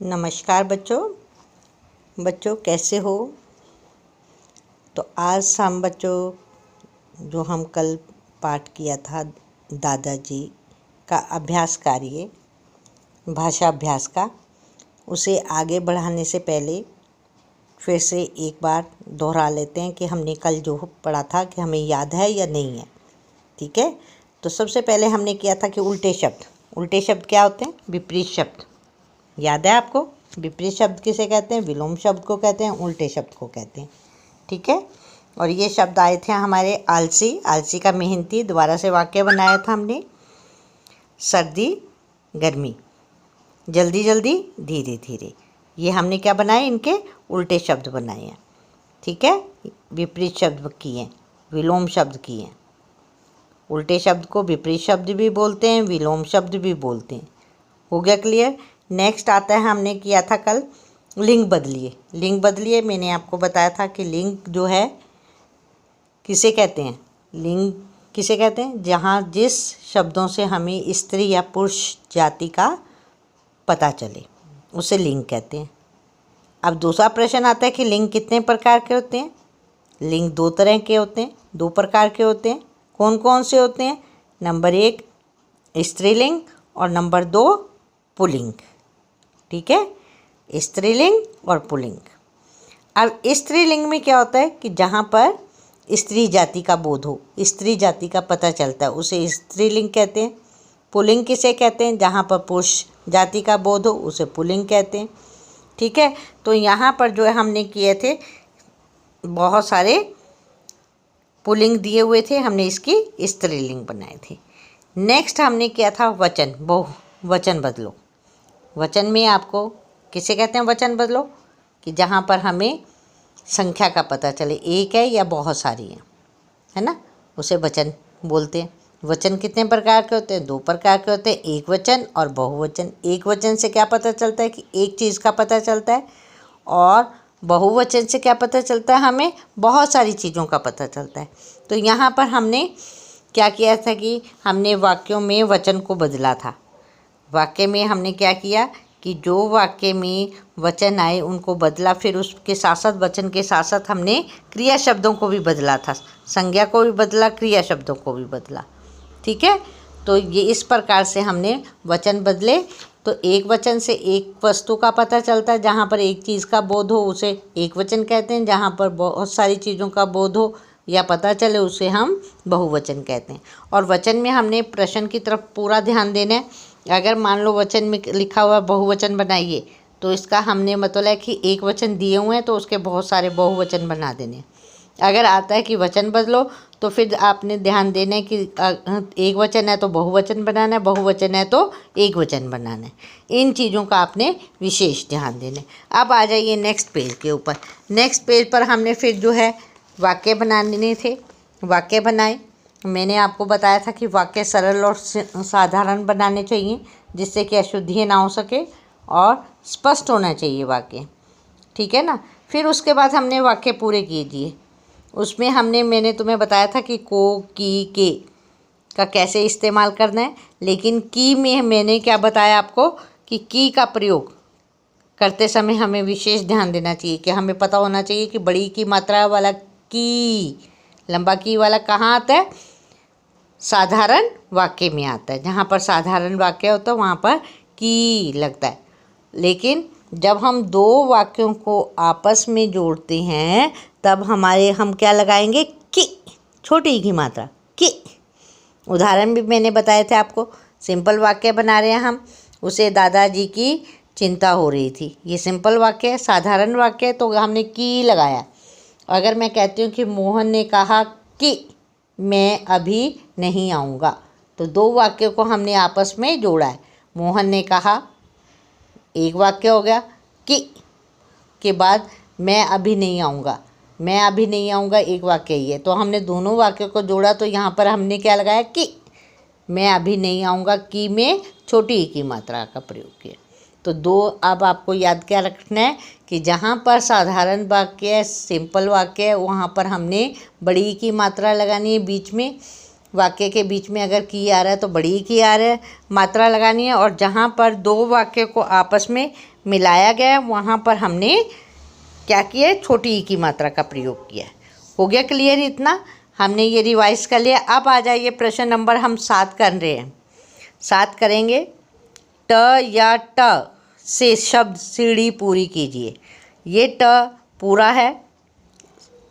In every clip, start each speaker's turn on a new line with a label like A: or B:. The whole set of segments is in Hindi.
A: नमस्कार बच्चों कैसे हो। तो आज हम बच्चों जो हम कल पाठ किया था दादाजी का अभ्यास कार्य भाषा अभ्यास का, उसे आगे बढ़ाने से पहले फिर से एक बार दोहरा लेते हैं कि हमने कल जो पढ़ा था कि हमें याद है या नहीं है। ठीक है, तो सबसे पहले हमने किया था कि उल्टे शब्द क्या होते हैं? विपरीत शब्द। याद है आपको? विपरीत शब्द किसे कहते हैं? विलोम शब्द को कहते हैं, उल्टे शब्द को कहते हैं। ठीक है, और ये शब्द आए थे हमारे आलसी का मेहनती। दोबारा से वाक्य बनाया था हमने। सर्दी गर्मी, जल्दी जल्दी धीरे धीरे, ये हमने क्या बनाए? इनके उल्टे शब्द बनाए हैं। ठीक है, विपरीत शब्द किए, विलोम शब्द किए। उल्टे शब्द को विपरीत शब्द भी बोलते हैं, विलोम शब्द भी बोलते हैं। हो गया क्लियर? नेक्स्ट आता है, हमने किया था कल लिंग बदलिए। मैंने आपको बताया था कि लिंग जो है किसे कहते हैं? लिंग किसे कहते हैं? जहाँ जिस शब्दों से हमें स्त्री या पुरुष जाति का पता चले उसे लिंग कहते हैं। अब दूसरा प्रश्न आता है कि लिंग कितने प्रकार के होते हैं? लिंग दो तरह के होते हैं, दो प्रकार के होते हैं। कौन कौन से होते हैं? नंबर 1 स्त्रीलिंग और नंबर 2 पुल्लिंग। ठीक है, स्त्रीलिंग और पुल्लिंग। अब स्त्रीलिंग में क्या होता है कि जहाँ पर स्त्री जाति का बोध हो, स्त्री जाति का पता चलता है, उसे स्त्रीलिंग कहते हैं। पुल्लिंग किसे कहते हैं? जहाँ पर पुरुष जाति का बोध हो, उसे पुल्लिंग कहते हैं। ठीक है, तो यहाँ पर जो है हमने किए थे बहुत सारे पुल्लिंग दिए हुए थे, हमने इसकी स्त्रीलिंग बनाए थे। नेक्स्ट हमने किया था वचन बदलो। वचन में आपको किसे कहते हैं? वचन बदलो कि जहाँ पर हमें संख्या का पता चले, एक है या बहुत सारी है ना, उसे वचन बोलते हैं। वचन कितने प्रकार के होते हैं? 2 प्रकार के होते हैं, एक वचन और बहुवचन। एक वचन से क्या पता चलता है कि एक चीज़ का पता चलता है, और बहुवचन से क्या पता चलता है? हमें बहुत सारी चीज़ों का पता चलता है। तो यहाँ पर हमने क्या किया था कि हमने वाक्यों में वचन को बदला था। वाक्य में हमने क्या किया कि जो वाक्य में वचन आए उनको बदला, फिर उसके साथ साथ वचन के साथ साथ हमने क्रिया शब्दों को भी बदला था। संज्ञा को भी बदला, क्रिया शब्दों को भी बदला। ठीक है, तो ये इस प्रकार से हमने वचन बदले। तो एक वचन से एक वस्तु का पता चलता है, जहाँ पर एक चीज़ का बोध हो उसे एक वचन कहते हैं, जहाँ पर बहुत सारी चीज़ों का बोध हो या पता चले उसे हम बहुवचन कहते हैं। और वचन में हमने प्रश्न की तरफ पूरा ध्यान देना है। अगर मान लो वचन में लिखा हुआ बहुवचन बनाइए, तो इसका हमने मतलब है कि एक वचन दिए हुए हैं तो उसके बहुत सारे बहुवचन बना देने। अगर आता है कि वचन बदलो, तो फिर आपने ध्यान देना है कि एक वचन है तो बहुवचन बनाना है, बहुवचन है तो एक वचन बनाना है। इन चीज़ों का आपने विशेष ध्यान देना है। अब आ जाइए नेक्स्ट पेज के ऊपर। नेक्स्ट पेज पर हमने फिर जो है वाक्य बनाने थे, वाक्य बनाए। मैंने आपको बताया था कि वाक्य सरल और साधारण बनाने चाहिए, जिससे कि अशुद्धियाँ ना हो सके और स्पष्ट होना चाहिए वाक्य। ठीक है ना। फिर उसके बाद हमने वाक्य पूरे कीजिए। उसमें मैंने तुम्हें बताया था कि को, की, के का कैसे इस्तेमाल करना है, लेकिन की में मैंने क्या बताया आपको कि की का प्रयोग करते समय हमें विशेष ध्यान देना चाहिए कि हमें पता होना चाहिए कि बड़ी की मात्रा वाला की, लंबा की वाला कहाँ आता है? साधारण वाक्य में आता है। जहाँ पर साधारण वाक्य होता है वहाँ पर की लगता है। लेकिन जब हम 2 वाक्यों को आपस में जोड़ते हैं तब हम क्या लगाएंगे? की, छोटी की मात्रा की। उदाहरण भी मैंने बताए थे आपको। सिंपल वाक्य बना रहे हैं हम, उसे दादाजी की चिंता हो रही थी। ये सिंपल वाक्य है, साधारण वाक्य है, तो हमने की लगाया। अगर मैं कहती हूँ कि मोहन ने कहा कि मैं अभी नहीं आऊँगा, तो 2 वाक्यों को हमने आपस में जोड़ा है। मोहन ने कहा, एक वाक्य हो गया, कि के बाद मैं अभी नहीं आऊँगा, मैं अभी नहीं आऊँगा एक वाक्य ही है। तो हमने दोनों वाक्यों को जोड़ा, तो यहाँ पर हमने क्या लगाया? कि मैं अभी नहीं आऊँगा, की में छोटी की मात्रा का प्रयोग किया। तो 2 अब आपको याद क्या रखना है कि जहाँ पर साधारण वाक्य है, सिंपल वाक्य है, वहाँ पर हमने बड़ी की मात्रा लगानी है बीच में, वाक्य के बीच में अगर की आ रहा है तो बड़ी की आ रहा है मात्रा लगानी है, और जहाँ पर दो वाक्य को आपस में मिलाया गया है वहाँ पर हमने क्या किया है, छोटी ई की मात्रा का प्रयोग किया है। हो गया क्लियर? इतना हमने ये रिवाइज कर लिया। अब आ जाइए प्रश्न नंबर हम 7 कर रहे हैं। 7 करेंगे। ट या ट से शब्द सीढ़ी पूरी कीजिए। ये ट पूरा है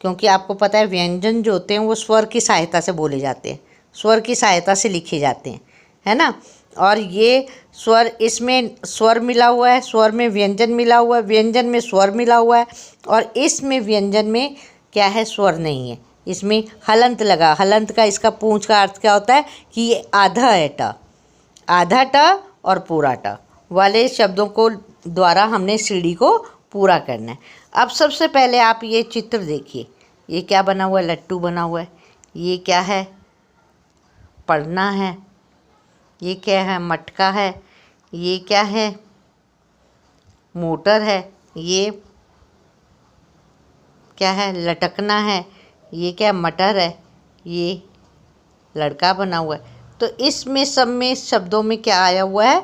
A: क्योंकि आपको पता है व्यंजन जो होते हैं वो स्वर की सहायता से बोले जाते हैं, स्वर की सहायता से लिखे जाते हैं, है ना। और ये स्वर, इसमें स्वर मिला हुआ है, स्वर में व्यंजन मिला हुआ है, व्यंजन में स्वर मिला हुआ है, और इसमें व्यंजन में क्या है, स्वर नहीं है, इसमें हलंत लगा। हलंत का इसका पूंछ का अर्थ क्या होता है कि ये आधा है ट, आधा ट और पूरा ट वाले शब्दों को द्वारा हमने सीढ़ी को पूरा करना है। अब सबसे पहले आप ये चित्र देखिए, ये क्या बना हुआ है, लट्टू बना हुआ है। ये क्या है, पढ़ना है। ये क्या है, मटका है। ये क्या है, मोटर है। ये क्या है, लटकना है। ये क्या, मटर है। ये लड़का बना हुआ है। तो इसमें सब में शब्दों में क्या आया हुआ है,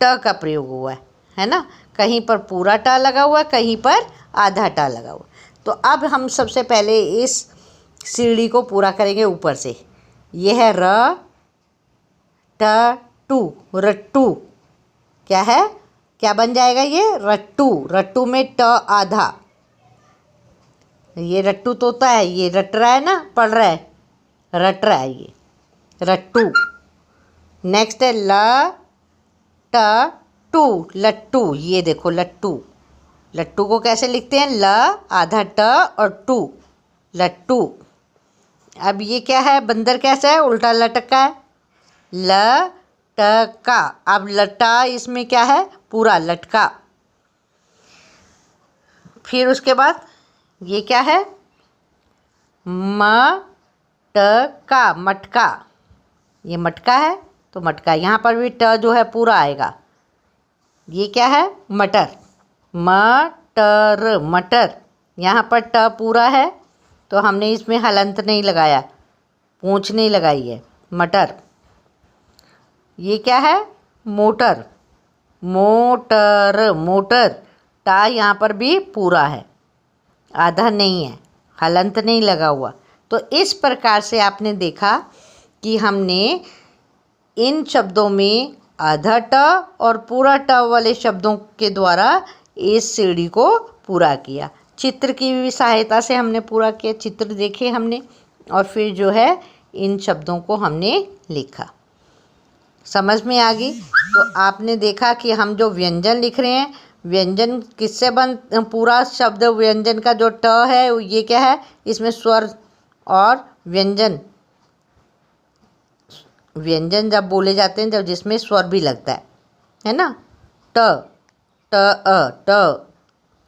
A: ट का प्रयोग हुआ है ना। कहीं पर पूरा ट लगा हुआ है, कहीं पर आधा ट लगा हुआ है। तो अब हम सबसे पहले इस सीढ़ी को पूरा करेंगे ऊपर से। ये है र ट टू, रट्टू। क्या है, क्या बन जाएगा ये, रट्टू। रट्टू में ट आधा। ये रट्टू तोता है, ये रट रहा है ना, पढ़ रहा है, रट रहा है, ये रट्टू। नेक्स्ट है ल ट टू, लट्टू। ये देखो लट्टू, लट्टू को कैसे लिखते हैं, ल आधा ट और टू, लट्टू। अब ये क्या है, बंदर कैसा है, उल्टा लटका है, ल ट का। अब लटा इसमें क्या है, पूरा लटका। फिर उसके बाद ये क्या है, म ट का, मटका। ये मटका है तो मटका, यहाँ पर भी ट जो है पूरा आएगा। ये क्या है, मटर, मटर, मटर। यहाँ पर ट पूरा है तो हमने इसमें हलंत नहीं लगाया, पूंछ नहीं लगाई है, मटर। ये क्या है, मोटर, मोटर, मोटर। टा यहाँ पर भी पूरा है, आधा नहीं है, हलंत नहीं लगा हुआ। तो इस प्रकार से आपने देखा कि हमने इन शब्दों में आधा ट और पूरा ट वाले शब्दों के द्वारा इस सीढ़ी को पूरा किया। चित्र की भी सहायता से हमने पूरा किया, चित्र देखे हमने, और फिर जो है इन शब्दों को हमने लिखा। समझ में आ गई? तो आपने देखा कि हम जो व्यंजन लिख रहे हैं, व्यंजन किससे पूरा शब्द व्यंजन का जो ट है ये क्या है, इसमें स्वर और व्यंजन, व्यंजन जब बोले जाते हैं जब जिसमें स्वर भी लगता है ना। ट, ट अ, ट।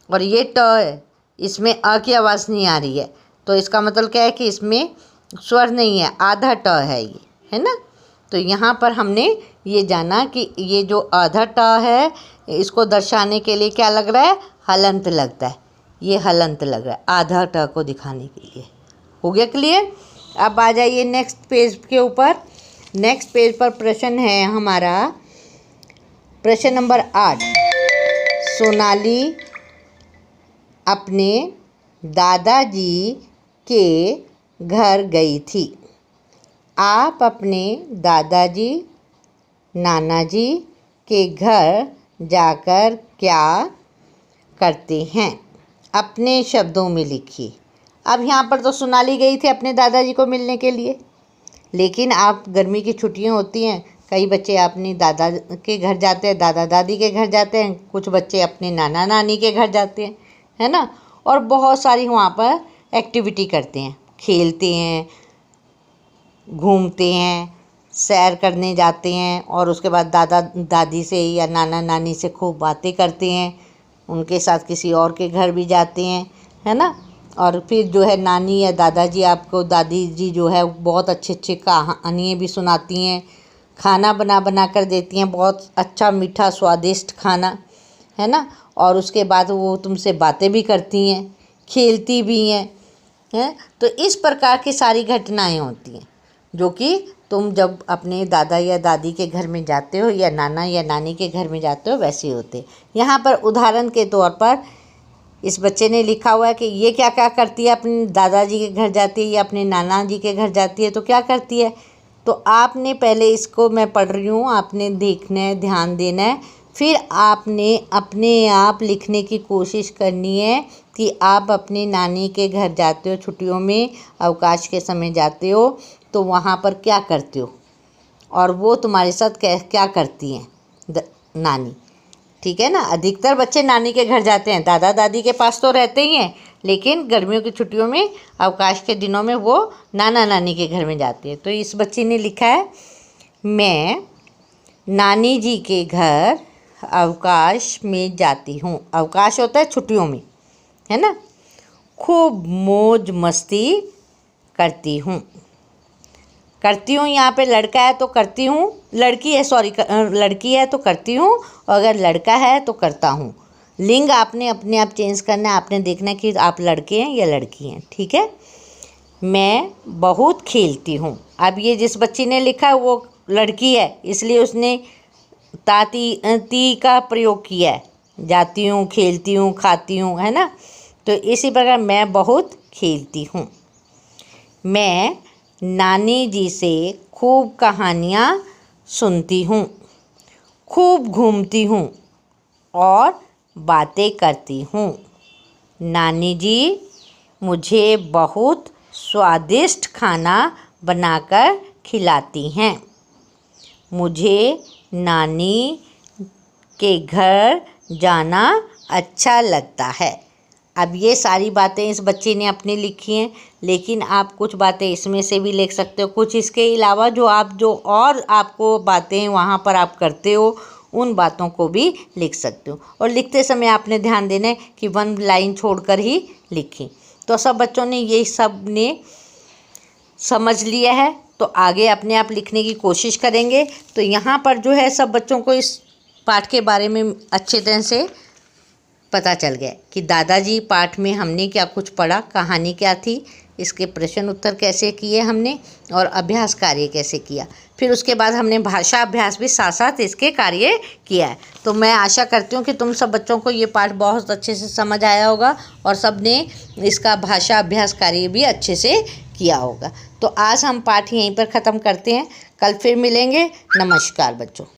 A: और ये ट है, इसमें अ की आवाज़ नहीं आ रही है, तो इसका मतलब क्या है कि इसमें स्वर नहीं है, आधा ट है ये, है ना। तो यहाँ पर हमने ये जाना कि ये जो आधा ट है इसको दर्शाने के लिए क्या लग रहा है, हलंत लगता है। ये हलंत लग रहा है आधा ट को दिखाने के लिए। हो गया क्लियर? अब आ जाइए नेक्स्ट पेज के ऊपर। नेक्स्ट पेज पर प्रश्न है हमारा प्रश्न नंबर 8। सोनाली अपने दादाजी के घर गई थी। आप अपने दादाजी नानाजी के घर जाकर क्या करते हैं, अपने शब्दों में लिखिए। अब यहाँ पर तो सोनाली गई थी अपने दादाजी को मिलने के लिए, लेकिन आप गर्मी की छुट्टियाँ होती हैं, कई बच्चे अपने दादा के घर जाते हैं, दादा दादी के घर जाते हैं, कुछ बच्चे अपने नाना नानी के घर जाते हैं, है ना। और बहुत सारी वहाँ पर एक्टिविटी करते हैं, खेलते हैं, घूमते हैं, सैर करने जाते हैं, और उसके बाद दादा दादी से या नाना नानी से खूब बातें करते हैं, उनके साथ किसी और के घर भी जाते हैं, है ना। और फिर जो है नानी या दादाजी आपको, दादी जी जो है बहुत अच्छे अच्छे कहानियाँ भी सुनाती हैं, खाना बना बना कर देती हैं, बहुत अच्छा मीठा स्वादिष्ट खाना, है ना। और उसके बाद वो तुमसे बातें भी करती हैं, खेलती भी हैं, तो इस प्रकार की सारी घटनाएं होती हैं। जो कि तुम जब अपने दादा या दादी के घर में जाते हो या नाना या नानी के घर में जाते हो वैसे होते। यहाँ पर उदाहरण के तौर पर इस बच्चे ने लिखा हुआ है कि ये क्या क्या करती है, अपने दादाजी के घर जाती है या अपने नाना जी के घर जाती है तो क्या करती है। तो आपने पहले इसको, मैं पढ़ रही हूँ, आपने देखना है, ध्यान देना है, फिर आपने अपने आप लिखने की कोशिश करनी है कि आप अपनी नानी के घर जाते हो, छुट्टियों में अवकाश के समय जाते हो तो वहाँ पर क्या करते हो और वो तुम्हारे साथ क्या करती हैं नानी। ठीक है ना। अधिकतर बच्चे नानी के घर जाते हैं, दादा दादी के पास तो रहते ही हैं, लेकिन गर्मियों की छुट्टियों में, अवकाश के दिनों में वो नाना नानी के घर में जाती है। तो इस बच्ची ने लिखा है, मैं नानी जी के घर अवकाश में जाती हूँ। अवकाश होता है छुट्टियों में, है ना। खूब मौज मस्ती करती हूँ। करती हूँ यहाँ पे लड़का है तो करती हूँ, लड़की है, सॉरी, लड़की है तो करती हूँ, और अगर लड़का है तो करता हूँ। लिंग आपने अपने आप चेंज करना है, आपने देखना है कि आप लड़के हैं या लड़की हैं। ठीक है। मैं बहुत खेलती हूँ। अब ये जिस बच्ची ने लिखा है वो लड़की है, इसलिए उसने ती का प्रयोग किया है। जाती हूँ, खेलती हूँ, खाती हूँ, है ना। तो इसी प्रकार मैं बहुत खेलती हूँ। मैं नानी जी से खूब कहानियाँ सुनती हूँ, खूब घूमती हूँ और बातें करती हूँ। नानी जी मुझे बहुत स्वादिष्ट खाना बनाकर खिलाती हैं। मुझे नानी के घर जाना अच्छा लगता है। अब ये सारी बातें इस बच्चे ने अपनी लिखी हैं, लेकिन आप कुछ बातें इसमें से भी लिख सकते हो, कुछ इसके अलावा जो और आपको बातें वहाँ पर आप करते हो उन बातों को भी लिख सकते हो। और लिखते समय आपने ध्यान देना है कि वन लाइन छोड़कर ही लिखें। तो सब बच्चों ने ये सब ने समझ लिया है, तो आगे अपने आप लिखने की कोशिश करेंगे। तो यहाँ पर जो है सब बच्चों को इस पाठ के बारे में अच्छे तरह से पता चल गया कि दादाजी पाठ में हमने क्या कुछ पढ़ा, कहानी क्या थी, इसके प्रश्न उत्तर कैसे किए हमने और अभ्यास कार्य कैसे किया। फिर उसके बाद हमने भाषा अभ्यास भी साथ साथ इसके कार्य किया है। तो मैं आशा करती हूँ कि तुम सब बच्चों को ये पाठ बहुत अच्छे से समझ आया होगा और सब ने इसका भाषा अभ्यास कार्य भी अच्छे से किया होगा। तो आज हम पाठ यहीं पर ख़त्म करते हैं, कल फिर मिलेंगे। नमस्कार बच्चों।